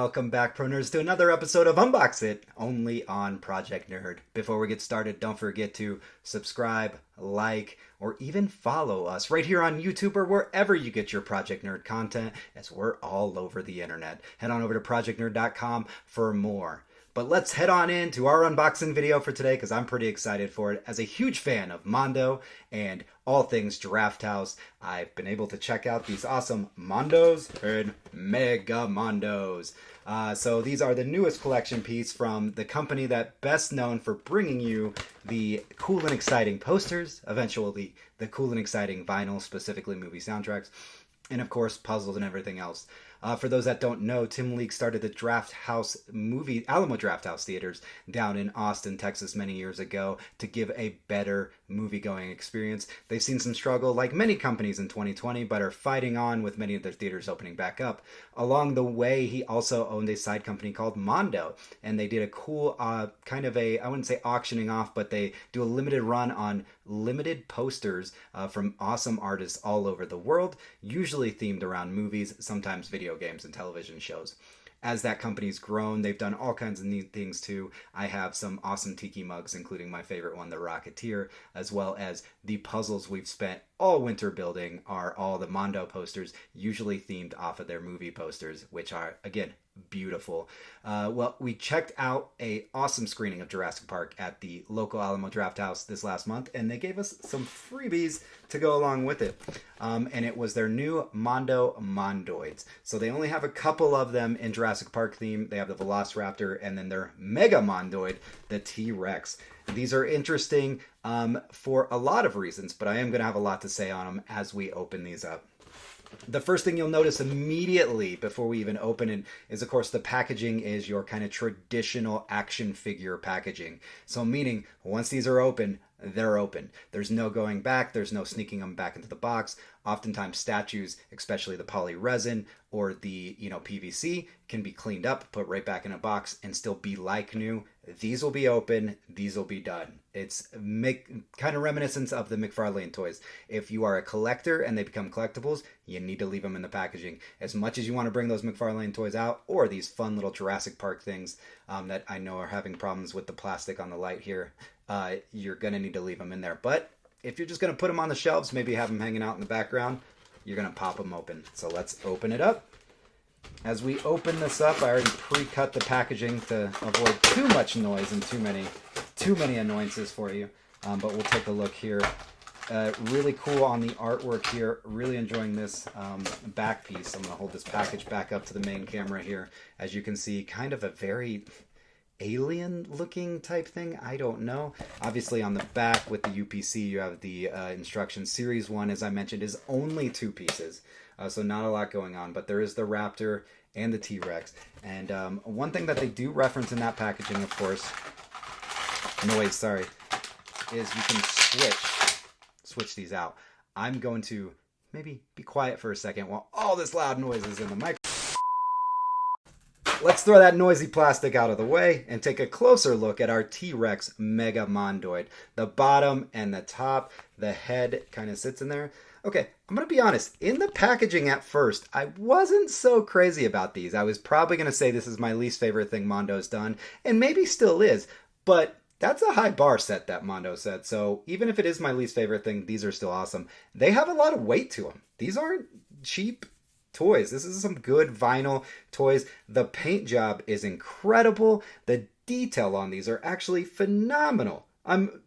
welcome back, Proners, to another episode of Unbox It, only on Project Nerd. Before we get started, don't forget to subscribe, like, or even follow us right here on YouTube or wherever you get your Project Nerd content, as we're all over the internet. Head on over to projectnerd.com for more. But let's head on into our unboxing video for today because I'm pretty excited for it. As a huge fan of Mondo and all things Draft House, I've been able to check out these awesome Mondos and Mega Mondos. So these are the newest collection piece from the company that best known for bringing you the cool and exciting posters, eventually the cool and exciting vinyl, specifically movie soundtracks, and of course puzzles and everything else. For those that don't know, Tim Leake started the Draft House movie, Alamo Draft House Theaters down in Austin, Texas many years ago to give a better movie-going experience. They've seen some struggle like many companies in 2020, but are fighting on with many of their theaters opening back up. Along the way, he also owned a side company called Mondo, and they did a cool kind of a, I wouldn't say auctioning off, but they do a limited run on limited posters from awesome artists all over the world, usually themed around movies, sometimes video games and television shows. As that company's grown, they've done all kinds of neat things too. I have some awesome tiki mugs, including my favorite one, the Rocketeer, as well as the puzzles we've spent all winter building are all the Mondo posters, usually themed off of their movie posters, which are, again, beautiful. Well, we checked out a awesome screening of Jurassic Park at the local Alamo Draft House this last month, and they gave us some freebies to go along with it. And it was their new Mondo Mondoids. So they only have a couple of them in Jurassic Park theme. They have the Velociraptor and then their Mega Mondoid, the T-Rex. These are interesting for a lot of reasons, but I am going to have a lot to say on them as we open these up. The first thing you'll notice immediately before we even open it is, of course, the packaging is your kind of traditional action figure packaging. So meaning, once these are open, they're open. There's no going back. There's no sneaking them back into the box. Oftentimes statues, especially the poly resin or the PVC, can be cleaned up, put right back in a box, and still be like new. These will be open. These will be done. It's kind of reminiscent of the McFarlane toys. If you are a collector and they become collectibles, you need to leave them in the packaging. As much as you want to bring those McFarlane toys out, or these fun little Jurassic Park things that I know are having problems with the plastic on the light here, you're going to need to leave them in there. But if you're just going to put them on the shelves, maybe have them hanging out in the background, you're going to pop them open. So let's open it up. As we open this up, I already pre-cut the packaging to avoid too much noise and too many annoyances for you. But we'll take a look here. Really cool on the artwork here. Really enjoying this back piece. I'm going to hold this package back up to the main camera here. As you can see, kind of a very alien looking type thing. I don't know. Obviously on the back with the UPC you have the instructions. Series 1, as I mentioned, is only 2 pieces. So not a lot going on, but there is the Raptor and the T-Rex. And one thing that they do reference in that packaging, of course, is you can switch these out. I'm going to maybe be quiet for a second while all this loud noise is in the mic. Let's throw that noisy plastic out of the way and take a closer look at our T-Rex Mega Mondoid. The bottom and the top, the head kind of sits in there. Okay, I'm going to be honest. In the packaging at first, I wasn't so crazy about these. I was probably going to say this is my least favorite thing Mondo's done, and maybe still is, but that's a high bar set that Mondo set. So even if it is my least favorite thing, these are still awesome. They have a lot of weight to them. These aren't cheap toys. This is some good vinyl toys. The paint job is incredible. The detail on these are actually phenomenal. I'm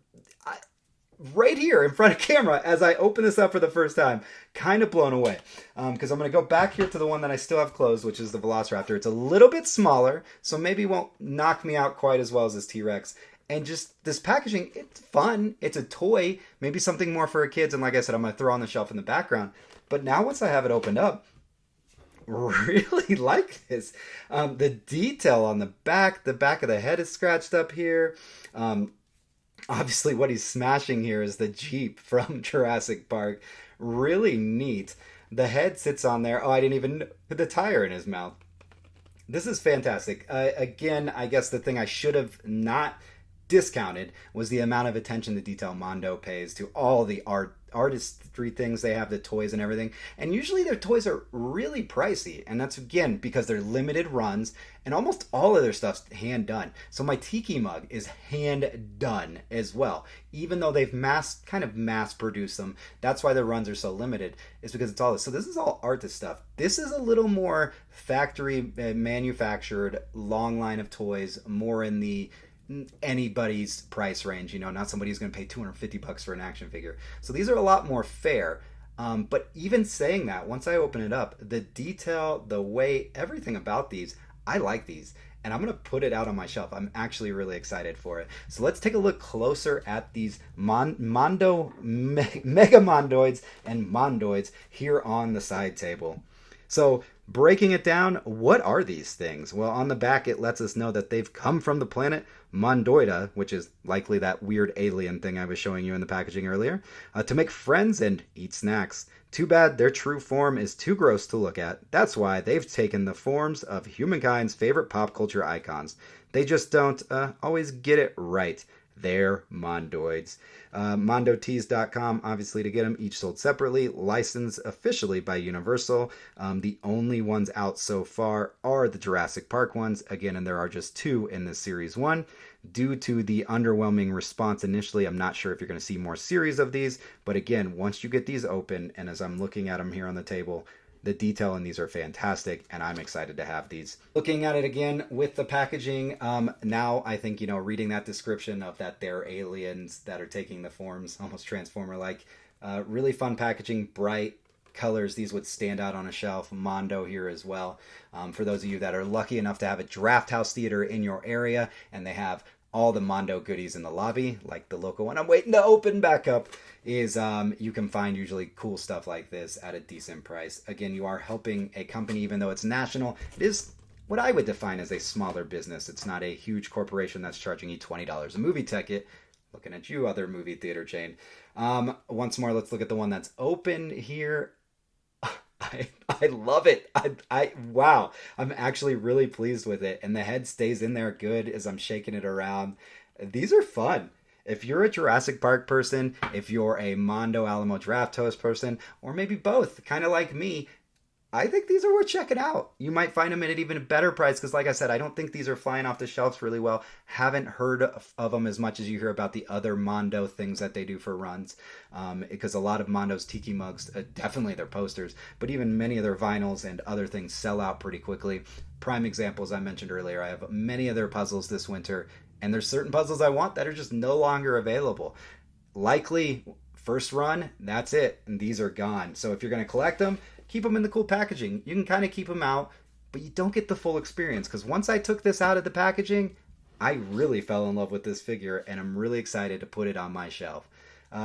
right here in front of camera as I open this up for the first time, kind of blown away. Because I'm going to go back here to the one that I still have closed, which is the Velociraptor. It's a little bit smaller, so maybe won't knock me out quite as well as this T-Rex. And just this packaging, it's fun. It's a toy, maybe something more for kids. And like I said, I'm going to throw on the shelf in the background. But now once I have it opened up, really like this. The detail on the back of the head is scratched up here. Obviously what he's smashing here is the Jeep from Jurassic Park. Really neat. The head sits on there. Oh, I didn't even know the tire in his mouth. This is fantastic. Again, I guess the thing I should have not discounted was the amount of attention to detail Mondo pays to all the artistry things they have, the toys and everything. And usually their toys are really pricey, and that's again because they're limited runs, and almost all of their stuff's hand done. So my tiki mug is hand done as well, even though they've mass produced them. That's why their runs are so limited, is because it's all this. So this is all artist stuff. This is a little more factory manufactured, long line of toys, more in the anybody's price range, not somebody who's going to pay $250 for an action figure. So these are a lot more fair. But even saying that, once I open it up, the detail, the weight, everything about these, I like these. And I'm going to put it out on my shelf. I'm actually really excited for it. So let's take a look closer at these Mondo Mega Mondoids and Mondoids here on the side table. So breaking it down, what are these things? Well, on the back, it lets us know that they've come from the planet Mondoida, which is likely that weird alien thing I was showing you in the packaging earlier, to make friends and eat snacks. Too bad their true form is too gross to look at. That's why they've taken the forms of humankind's favorite pop culture icons. They just don't always get it right. They're Mondoids. MondoTees.com, obviously, to get them, each sold separately, licensed officially by Universal. The only ones out so far are the Jurassic Park ones, again, and there are just 2 in this Series 1. Due to the underwhelming response initially, I'm not sure if you're going to see more series of these, but again, once you get these open, and as I'm looking at them here on the table, the detail in these are fantastic, and I'm excited to have these. Looking at it again with the packaging, now I think, reading that description of that they're aliens that are taking the forms, almost Transformer-like, really fun packaging, bright colors. These would stand out on a shelf. Mondo here as well. For those of you that are lucky enough to have a Draft House Theater in your area, and they have all the Mondo goodies in the lobby, like the local one I'm waiting to open back up, is you can find usually cool stuff like this at a decent price. Again, you are helping a company, even though it's national. It is what I would define as a smaller business. It's not a huge corporation that's charging you $20 a movie ticket. Looking at you, other movie theater chain. Once more, let's look at the one that's open here. I love it. Wow. I'm actually really pleased with it. And the head stays in there good as I'm shaking it around. These are fun. If you're a Jurassic Park person, if you're a Mondo Alamo Draft House person, or maybe both, kind of like me, I think these are worth checking out. You might find them at an even better price because, like I said, I don't think these are flying off the shelves really well. Haven't heard of them as much as you hear about the other Mondo things that they do for runs. Because a lot of Mondo's tiki mugs, definitely their posters, but even many of their vinyls and other things sell out pretty quickly. Prime examples I mentioned earlier. I have many of their puzzles this winter, and there's certain puzzles I want that are just no longer available. Likely, first run, that's it, and these are gone. So if you're going to collect them, keep them in the cool packaging. You can kind of keep them out, but you don't get the full experience. Because once I took this out of the packaging, I really fell in love with this figure, and I'm really excited to put it on my shelf.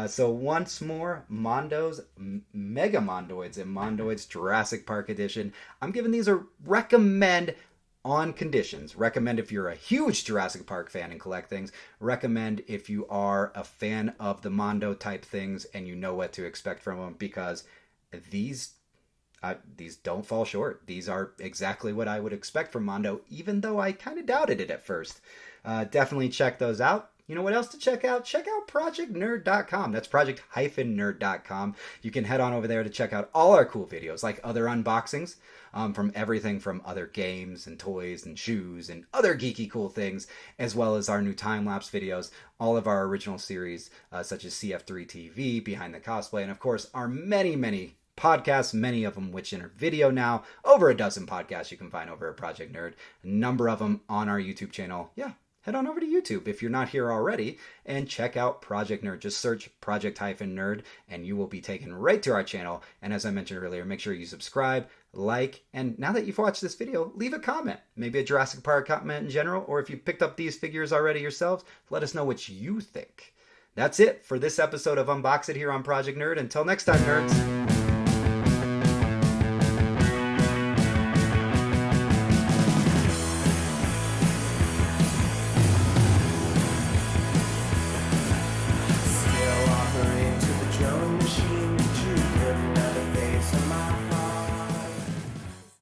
So once more, Mondo's Mega Mondoids and Mondoids Jurassic Park Edition. I'm giving these a recommend on conditions. Recommend if you're a huge Jurassic Park fan and collect things. Recommend if you are a fan of the Mondo type things and you know what to expect from them, because these don't fall short. These are exactly what I would expect from Mondo, even though I kind of doubted it at first. Definitely check those out. You know what else to check out? Check out projectnerd.com. That's project-nerd.com. You can head on over there to check out all our cool videos, like other unboxings from everything from other games and toys and shoes and other geeky cool things, as well as our new time-lapse videos, all of our original series, such as CF3 TV, Behind the Cosplay, and of course, our many, many podcasts, many of them which are video now. Over a dozen podcasts you can find over at Project Nerd. A number of them on our YouTube channel. Yeah, head on over to YouTube if you're not here already and check out Project Nerd. Just search Project-Nerd and you will be taken right to our channel. And as I mentioned earlier, make sure you subscribe, like, and now that you've watched this video, leave a comment. Maybe a Jurassic Park comment in general, or if you picked up these figures already yourselves, let us know what you think. That's it for this episode of Unbox It here on Project Nerd. Until next time, nerds.